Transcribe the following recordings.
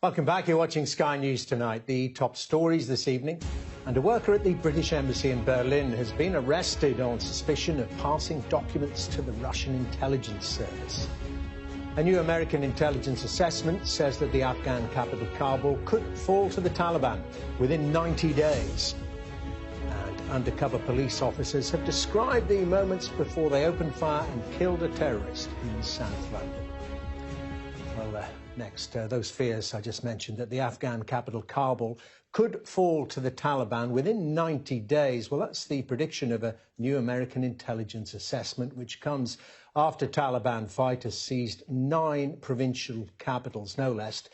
Welcome back. You're watching Sky News Tonight. The top stories this evening. And a worker at the British Embassy in Berlin has been arrested on suspicion of passing documents to the Russian intelligence service. A new American intelligence assessment says that the Afghan capital, Kabul, could fall to the Taliban within 90 days. And undercover police officers have described the moments before they opened fire and killed a terrorist in South London. Well, next, those fears I just mentioned that the Afghan capital, Kabul, could fall to the Taliban within 90 days. Well, that's the prediction of a new American intelligence assessment, which comes after Taliban fighters seized 9 provincial capitals, no less,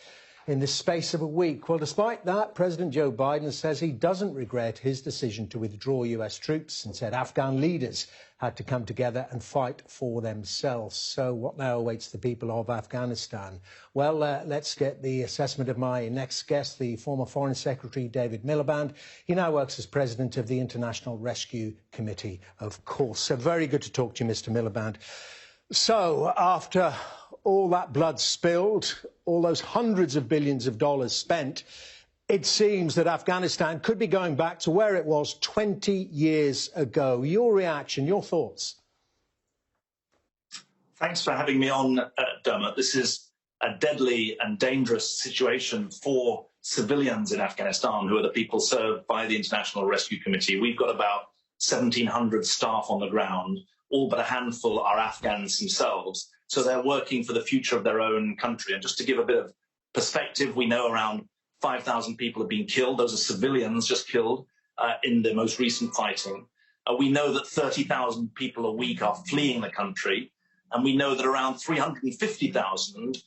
in the space of a week. Well, despite that, President Joe Biden says he doesn't regret his decision to withdraw US troops and said Afghan leaders had to come together and fight for themselves. So what now awaits the people of Afghanistan? Well, let's get the assessment of my next guest, the former Foreign Secretary David Miliband. He now works as president of the International Rescue Committee, of course. So very good to talk to you, Mr. Miliband. So after all that blood spilled, all those hundreds of billions of dollars spent, it seems that Afghanistan could be going back to where it was 20 years ago. Your reaction, your thoughts? Thanks for having me on, Dermot. This is a deadly and dangerous situation for civilians in Afghanistan, who are the people served by the International Rescue Committee. We've got about 1,700 staff on the ground. All but a handful are Afghans themselves. So they're working for the future of their own country. And just to give a bit of perspective, we know around 5,000 people have been killed. Those are civilians just killed in the most recent fighting. We know that 30,000 people a week are fleeing the country. And we know that around 350,000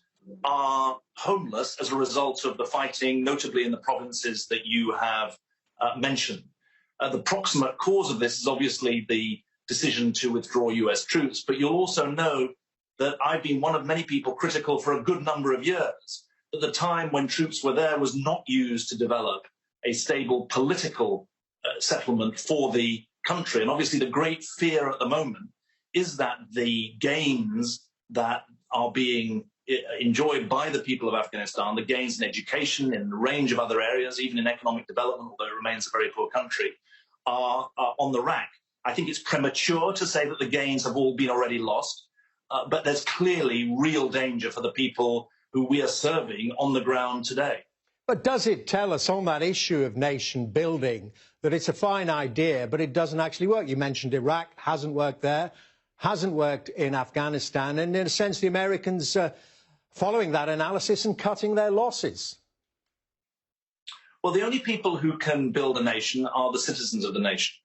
are homeless as a result of the fighting, notably in the provinces that you have mentioned. The proximate cause of this is obviously the decision to withdraw US troops. But you'll also know that I've been one of many people critical for a good number of years that the time when troops were there was not used to develop a stable political settlement for the country. And obviously the great fear at the moment is that the gains that are being enjoyed by the people of Afghanistan, the gains in education, in a range of other areas, even in economic development, although it remains a very poor country, are on the rack. I think it's premature to say that the gains have all been already lost, but there's clearly real danger for the people who we are serving on the ground today. But does it tell us on that issue of nation building that it's a fine idea, but it doesn't actually work? You mentioned Iraq, hasn't worked there, hasn't worked in Afghanistan, and in a sense the Americans following that analysis and cutting their losses. Well, the only people who can build a nation are the citizens of the nation.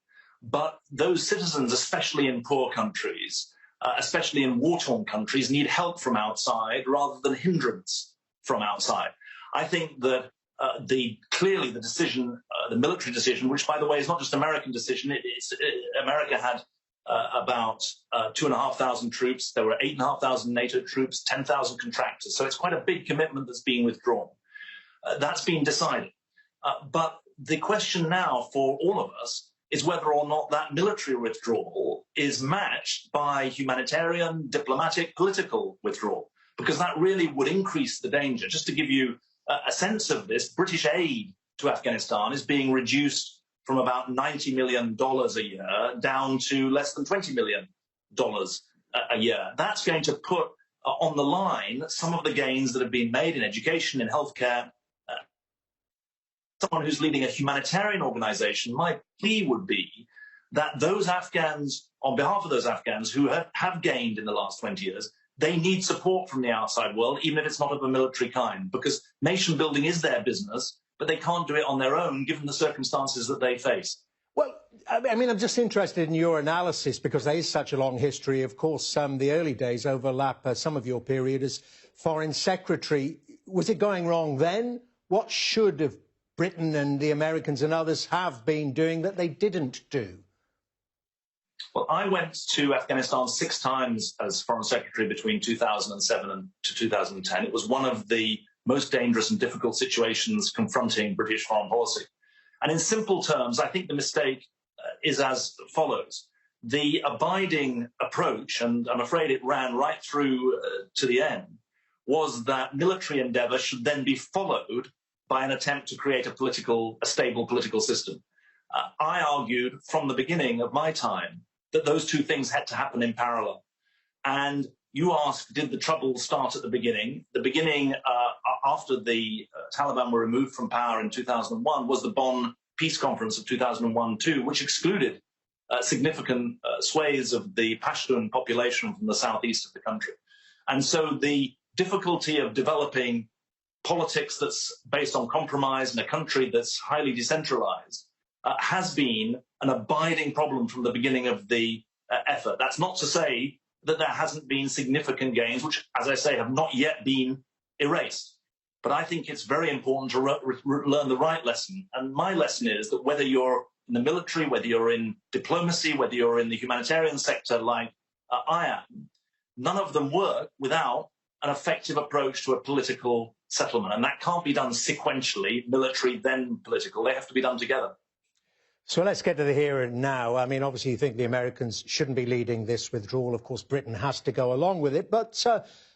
But those citizens, especially in poor countries, especially in war-torn countries, need help from outside rather than hindrance from outside. I think that clearly the decision, the military decision, which, by the way, is not just an American decision. America had about 2,500 troops. There were 8,500 NATO troops, 10,000 contractors. So it's quite a big commitment that's being withdrawn. That's been decided. But the question now for all of us is whether or not that military withdrawal is matched by humanitarian, diplomatic, political withdrawal, because that really would increase the danger. Just to give you a sense of this, British aid to Afghanistan is being reduced from about $90 million a year down to less than $20 million a year. That's going to put on the line some of the gains that have been made in education, in healthcare. Someone who's leading a humanitarian organization, my plea would be that those Afghans, on behalf of those Afghans who have gained in the last 20 years, they need support from the outside world, even if it's not of a military kind, because nation building is their business, but they can't do it on their own, given the circumstances that they face. Well, I mean, I'm just interested in your analysis, because there is such a long history. Of course, the early days overlap some of your period as Foreign Secretary. Was it going wrong then? What should have Britain and the Americans and others have been doing that they didn't do? Well, I went to Afghanistan 6 times as Foreign Secretary between 2007 and 2010. It was one of the most dangerous and difficult situations confronting British foreign policy. And in simple terms, I think the mistake is as follows. The abiding approach, and I'm afraid it ran right through to the end, was that military endeavor should then be followed by an attempt to create a stable political system. I argued from the beginning of my time that those two things had to happen in parallel. And you asked, did the trouble start at the beginning? The beginning, after the Taliban were removed from power in 2001, was the Bonn Peace Conference of 2001-2, which excluded significant swathes of the Pashtun population from the southeast of the country. And so the difficulty of developing politics that's based on compromise in a country that's highly decentralized has been an abiding problem from the beginning of the effort. That's not to say that there hasn't been significant gains, which, as I say, have not yet been erased. But I think it's very important to learn the right lesson. And my lesson is that whether you're in the military, whether you're in diplomacy, whether you're in the humanitarian sector like I am, none of them work without an effective approach to a political settlement. And that can't be done sequentially, military, then political. They have to be done together. So let's get to the here and now. I mean, obviously, you think the Americans shouldn't be leading this withdrawal. Of course, Britain has to go along with it. But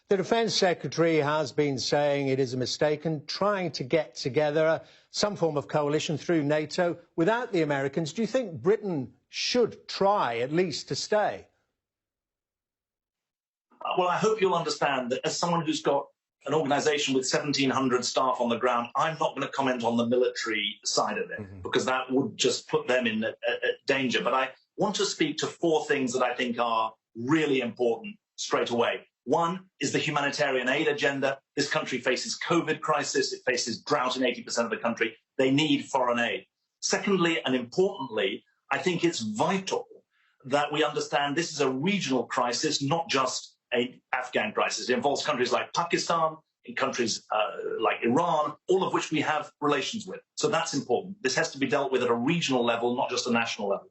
the Defence Secretary has been saying it is a mistake and trying to get together some form of coalition through NATO without the Americans. Do you think Britain should try at least to stay? Well, I hope you'll understand that as someone who's got an organisation with 1,700 staff on the ground, I'm not going to comment on the military side of it, because that would just put them in danger. But I want to speak to four things that I think are really important straight away. One is the humanitarian aid agenda. This country faces COVID crisis. It faces drought in 80% of the country. They need foreign aid. Secondly, and importantly, I think it's vital that we understand this is a regional crisis, not just an Afghan crisis. It involves countries like Pakistan, in countries like Iran, all of which we have relations with. So that's important. This has to be dealt with at a regional level, not just a national level.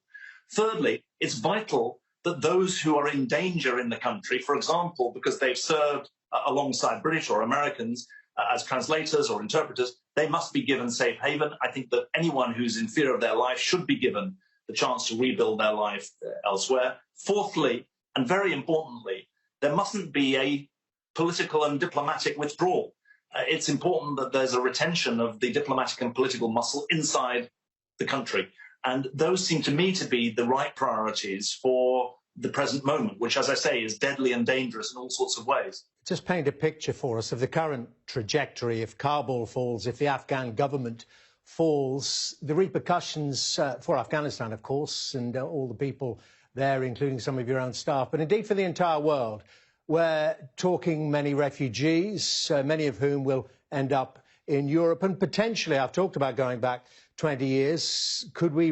Thirdly, it's vital that those who are in danger in the country, for example, because they've served alongside British or Americans as translators or interpreters, they must be given safe haven. I think that anyone who's in fear of their life should be given the chance to rebuild their life elsewhere. Fourthly, and very importantly, there mustn't be a political and diplomatic withdrawal. It's important that there's a retention of the diplomatic and political muscle inside the country. And those seem to me to be the right priorities for the present moment, which, as I say, is deadly and dangerous in all sorts of ways. Just paint a picture for us of the current trajectory. If Kabul falls, if the Afghan government falls, the repercussions for Afghanistan, of course, and all the people there, including some of your own staff, but indeed for the entire world. We're talking many refugees, many of whom will end up in Europe. And potentially, I've talked about going back 20 years, could we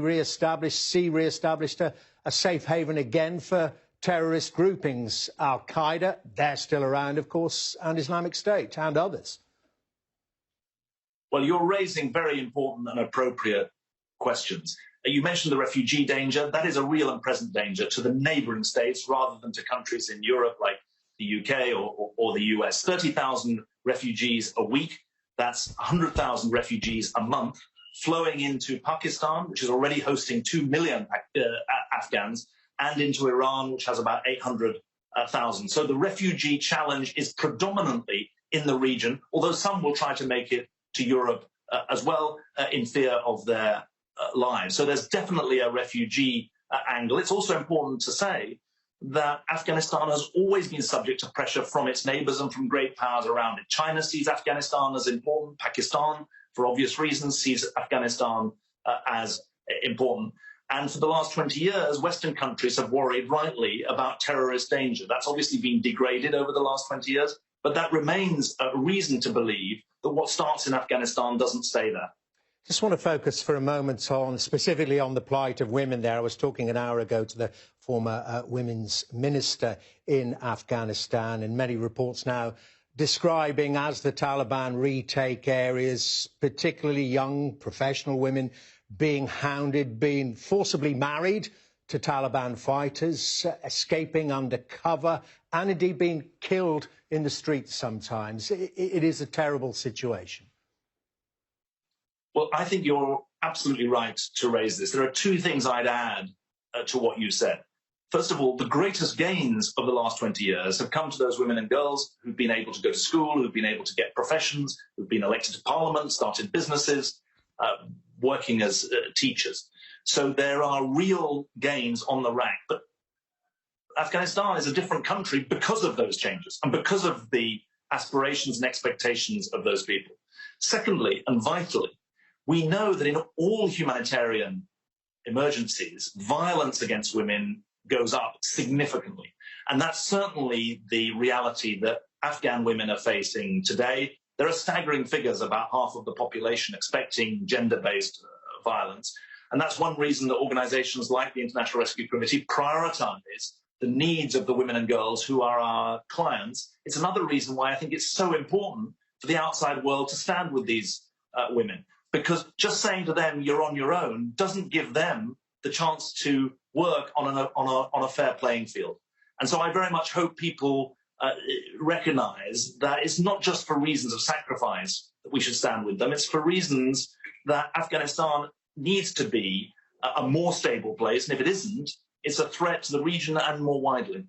see re-established a safe haven again for terrorist groupings? Al-Qaeda, they're still around, of course, and Islamic State and others. Well, you're raising very important and appropriate questions. You mentioned the refugee danger. That is a real and present danger to the neighbouring states rather than to countries in Europe like the UK or the US. 30,000 refugees a week. That's 100,000 refugees a month flowing into Pakistan, which is already hosting 2 million Afghans, and into Iran, which has about 800,000. So the refugee challenge is predominantly in the region, although some will try to make it to Europe as well in fear of their lives. So there's definitely a refugee angle. It's also important to say that Afghanistan has always been subject to pressure from its neighbours and from great powers around it. China sees Afghanistan as important. Pakistan, for obvious reasons, sees Afghanistan as important. And for the last 20 years, Western countries have worried rightly about terrorist danger. That's obviously been degraded over the last 20 years, but that remains a reason to believe that what starts in Afghanistan doesn't stay there. Just want to focus for a moment specifically on the plight of women there. I was talking an hour ago to the former women's minister in Afghanistan, and many reports now describing, as the Taliban retake areas, particularly young professional women being hounded, being forcibly married to Taliban fighters, escaping under cover, and indeed being killed in the streets sometimes. It is a terrible situation. Well, I think you're absolutely right to raise this. There are two things I'd add to what you said. First of all, the greatest gains of the last 20 years have come to those women and girls who've been able to go to school, who've been able to get professions, who've been elected to parliament, started businesses, working as teachers. So there are real gains on the rack. But Afghanistan is a different country because of those changes and because of the aspirations and expectations of those people. Secondly, and vitally, we know that in all humanitarian emergencies, violence against women goes up significantly. And that's certainly the reality that Afghan women are facing today. There are staggering figures, about half of the population expecting gender-based violence. And that's one reason that organizations like the International Rescue Committee prioritize the needs of the women and girls who are our clients. It's another reason why I think it's so important for the outside world to stand with these women, because just saying to them, you're on your own, doesn't give them the chance to work on a fair playing field. And so I very much hope people recognize that it's not just for reasons of sacrifice that we should stand with them. It's for reasons that Afghanistan needs to be a more stable place. And if it isn't, it's a threat to the region and more widely.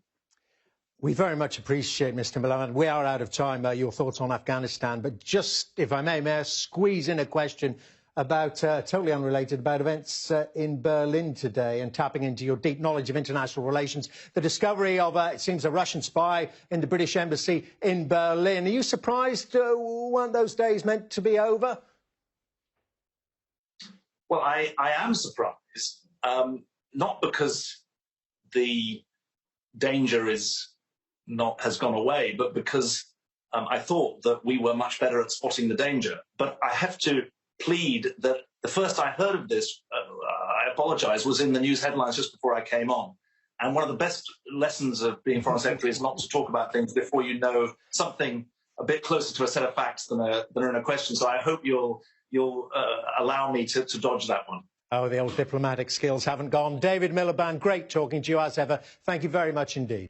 We very much appreciate, Mr. Milan. We are out of time. Your thoughts on Afghanistan. But just, if I may I squeeze in a question about, totally unrelated, about events in Berlin today and tapping into your deep knowledge of international relations. The discovery of, it seems, a Russian spy in the British Embassy in Berlin. Are you surprised weren't those days meant to be over? Well, I am surprised, not because the danger has gone away, but because I thought that we were much better at spotting the danger. But I have to plead that the first I heard of this, I apologize, was in the news headlines just before I came on. And one of the best lessons of being Foreign Secretary is not to talk about things before you know something a bit closer to a set of facts than are in a question. So I hope you'll allow me to dodge that one. Oh, the old diplomatic skills haven't gone. David Miliband, great talking to you as ever. Thank you very much indeed.